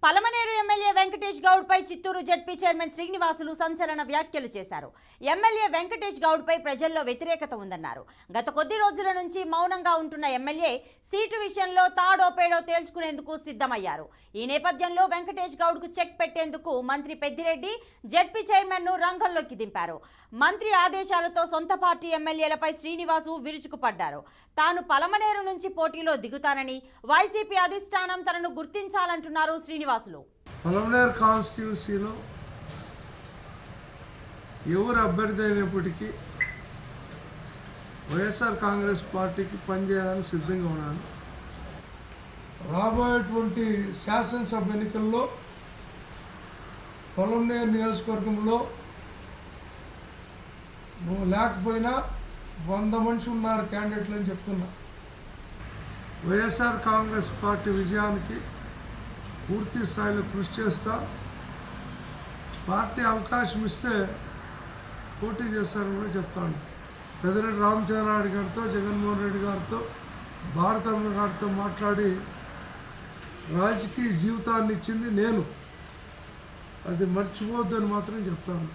Palamaner MLA Venkatesh Goud పై Chittoor ZP chairman Srinivasulu సంచలన వ్యాఖ్యలు చేశారు. ఎమ్మెల్యే వెంకటేష్ గౌడ్ పై ప్రజల్లో వ్యతిరేకత ఉందన్నారు. గత కొద్ది రోజుల నుంచి మౌనంగా ఉంటున్న ఎమ్మెల్యే సీటు విషయంలో తాడో పేడో తేల్చుకునేందుకు సిద్ధమయ్యారు. ఈ నేపథ్యంలో వెంకటేష్ గౌడ్ కు చెక్ పెట్టేందుకు మంత్రి పెద్దిరెడ్డి జడ్పీ చైర్మన్ ను రంగంలోకి దింపారు. మంత్రి ఆదేశాలతో సొంత పార్టీ ఎమ్మెల్యేలపై శ్రీనివాసు విరుచుకుపడ్డారు. తాను పలమనేరు నుంచి పోటీలో దిగుతానని వైసీపీ అధిష్టానం తనను గుర్తించాలంటున్నారు శ్రీనివాసులు. పలమనేరు కాన్స్టిట్యూన్సీలో ఎవరు అభ్యర్థి అయినప్పటికీ వైఎస్ఆర్ కాంగ్రెస్ పార్టీకి పనిచేయాలని సిద్ధంగా ఉన్నాను. రాబోయేటువంటి శాసనసభ ఎన్నికల్లో పలమనేరు నియోజకవర్గంలో లేకపోయినా 100 మనిషి ఉన్నారు క్యాండిడేట్లు అని చెప్తున్నా. వైఎస్ఆర్ కాంగ్రెస్ పార్టీ విజయానికి పూర్తి స్థాయిలో కృషి చేస్తా. పార్టీ అవకాశం ఇస్తే పోటీ చేస్తారని కూడా చెప్తాను. పెద్దిరెడ్డి రామచంద్రారెడ్డి గారితో, జగన్మోహన్ రెడ్డి గారితో, భారతమ్మ గారితో మాట్లాడి రాజకీయ జీవితాన్ని ఇచ్చింది నేను. అది మర్చిపోవద్దని మాత్రం చెప్తాను.